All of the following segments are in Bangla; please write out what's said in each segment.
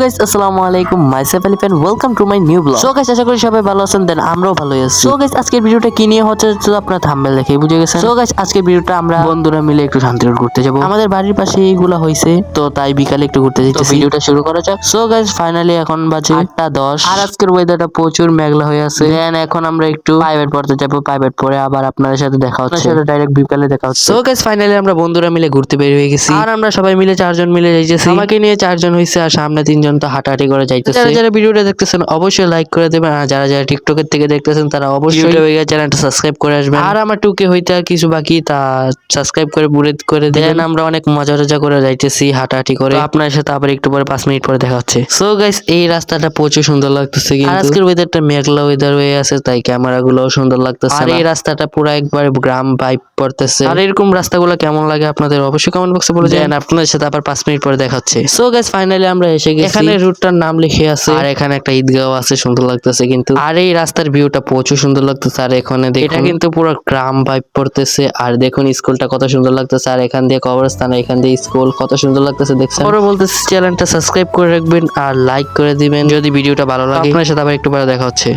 গাইস আসসালামু আলাইকুম myself elephant welcome to my new blog. So guys আশা করি সবাই ভালো আছেন, দেন আমরাও ভালো আছি। সো গাইস আজকের ভিডিওটা কি নিয়ে হচ্ছে তো আপনারা থাম্বনেল দেখেই বুঝে গেছেন। সো গাইস আজকের ভিডিওটা আমরা বন্ধুরা মিলে একটু শান্তিরোড ঘুরতে যাব। আমাদের বাড়ির পাশে এইগুলা হইছে, তো তাই বিকালে একটু ঘুরতে যাচ্ছি। ভিডিওটা শুরু করা যাক। সো গাইস ফাইনালি এখন বাজে 8:10 আর আজকের ওয়েদারটা প্রচুর মেঘলা হয়ে আছে। দেন এখন আমরা একটু প্রাইভেট পড়তে যাব, প্রাইভেট পরে আবার আপনাদের সাথে দেখা হচ্ছে, ডাইরেক্ট বিকালে দেখা হচ্ছে। সো গাইস ফাইনালি আমরা বন্ধুরা মিলে ঘুরতে বের হয়ে গেছি আর আমরা সবাই মিলে 4 জন মিলে যাইতেছি। আমাকে নিয়ে 4 জন হইছে আর সামনে 3 জন তো হাঁটাহাঁটি করে যাইতেছে। যারা যারা ভিডিওটা দেখতেছেন অবশ্যই লাইক করে দেবেন, আর যারা যারা টিকটকের থেকে দেখতেছেন তারা অবশ্যই ইউটিউবে চ্যানেলটা সাবস্ক্রাইব করে আসবেন। আর আমার টুকে হইতে আর কিছু বাকি, তা সাবস্ক্রাইব করে বুড়ে করে দেন। আমরা অনেক মজা টজা করে যাইতেছি হাঁটাহাঁটি করে। আপনার সাথে আবার একটু পরে 5 মিনিট পরে দেখা হচ্ছে। সো গাইস এই রাস্তাটা প্রচুর সুন্দর লাগতেছে, কিন্তু আজকের ওয়েদারটা মেঘলা ওয়েদার হয়ে আছে, তাই ক্যামেরাগুলোও সুন্দর লাগতেছে। আর এই রাস্তাটা পুরো একবার গ্রাম ভাইব পড়তেছে। আর এরকম রাস্তাগুলো কেমন লাগে আপনাদের অবশ্যই কমেন্ট বক্সে বলে দেন। আপনাদের সাথে আবার 5 মিনিট পরে দেখা হচ্ছে। সো গাইস ফাইনালি আমরা এসে গেছি। এখানে রুটটার নাম লিখে আছে আর এখানে একটা ঈদগাহ আছে, সুন্দর লাগতেছে কিন্তু। আর এই রাস্তার ভিউটা প্রচুর সুন্দর লাগতেছে। আর এখানে দেখুন এটা কিন্তু পুরো গ্রাম ভাইব পড়তেছে। আর দেখুন স্কুলটা কত সুন্দর লাগতেছে, আর এখান দিয়ে কবরস্থান, এখান দিয়ে স্কুল, কত সুন্দর লাগতেছে দেখছেন। পরে বলতেছি চ্যানেলটা সাবস্ক্রাইব করে রাখবেন আর লাইক করে দিবেন যদি ভিডিওটা ভালো লাগে। আপনার সাথে আবার একটু পরে দেখা হচ্ছে।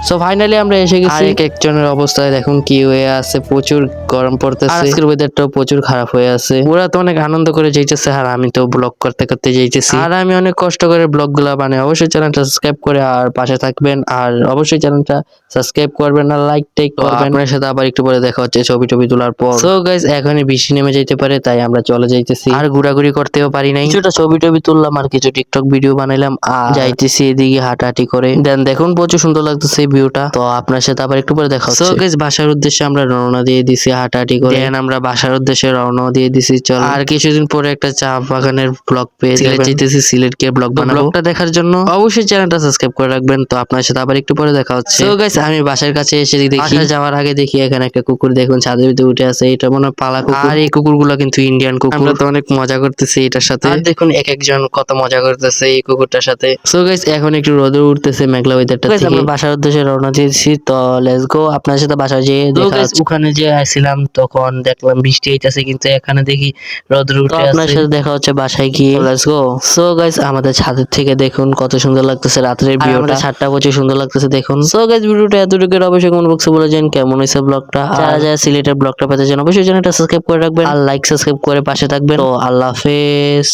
সো ফাইনালি আমরা এসে গেছি। আর একজনের অবস্থায় দেখুন কি হয়ে আছে, প্রচুর গরম পড়তেছে। আজকের ওয়েদারটাও প্রচুর খারাপ হয়ে আছে। ওরা তো অনেক আনন্দ করে যাইতেছে আর আমি তো ব্লগ করতে করতে যাইতেছি। আর আমি অনেক কষ্ট করে ব্লগ গুলা বানাই। অবশ্যই চ্যানেলটা সাবস্ক্রাইব করে আর পাশে থাকবেন, আর অবশ্যই চ্যানেলটা সাবস্ক্রাইব করবেন আর লাইক টেক করবেন। আপনার সাথে আবার একটু পরে দেখা হচ্ছে ছবি টবি তোলার পর। সো গাইস এখনই বৃষ্টি নেমে যাইতে পারে, তাই আমরা চলে যাইতেছি। আর ঘোরাঘুরি করতেও পারি নাই, কিছুটা ছবি টবি তুললাম আর কিছু টিকটক ভিডিও বানাইলাম আর যাইতেছি এদিকে হাঁটাহাঁটি করে। দেন দেখুন প্রচুর সুন্দর লাগতেছে এই ভিউটা। তো আপনার সাথে আবার একটু পরে দেখা হচ্ছে। সো গাইস বাসার উদ্দেশ্যে আমরা রওনা দিয়ে দিছি হাঁটাহাঁটি করে। দেন আমরা বাসার উদ্দেশ্যে রওনা দিয়ে দিছি। চল আর কিছুদিন পরে একটা চা বাগানের ব্লগ পেয়ে যাবেন। যেতেছি সিলেটকে ব্লগ বানাবো। ব্লগটা দেখার জন্য অবশ্যই চ্যানেলটা সাবস্ক্রাইব করে রাখবেন। তো আপনার সাথে আবার একটু পরে দেখা হচ্ছে। সো গাইস আমি বাসার কাছে এসে দেখি, বাসা যাওয়ার আগে দেখি এখানে একটা কুকুর দেখুন ছাদের ভিতরে উঠে আছে। এটা মনে হয় পালা কুকুর। আর এই কুকুরগুলো কিন্তু ইন্ডিয়ান কুকুর। আমরা তো অনেক মজা করতেছি এটার সাথে। আর দেখুন এক একজন কত মজা করতেছে এই কুকুরটার সাথে। সো গাইস এখন একটু রোদে উঠতেছে মেঘলা ওয়েদারটা থেকে। আমরা বাসার উদ্দেশ্যে রওনা দিয়েছি, তো লেটস গো। আপনার সাথে বাসা যেয়ে দেখা। ওখানে যে আসছিলাম তখন দেখলাম বৃষ্টি হইতাছে, কিন্তু এখানে দেখি রোদ উঠে আছে। আপনার সাথে দেখা হচ্ছে বাসায় গিয়ে। Let's go. সো গাইস আমাদের ছাদের থেকে দেখুন কত সুন্দর লাগতেছে রাতের ভিউটা। ছাদটা প্রচুর সুন্দর লাগতেছে দেখুন। সো গাইস ভিডিওটা এতটুকু, অবশ্যই কমেন্ট বক্সে বলে যান কেমন হয়েছে ব্লগটা। যারা যারা সিলেটের ব্লগটা পেতে চান অবশ্যই চ্যানেলটা সাবস্ক্রাইব করে রাখবেন আর লাইক সাবস্ক্রাইব করে পাশে থাকবেন। তো আল্লাহ হাফেজ।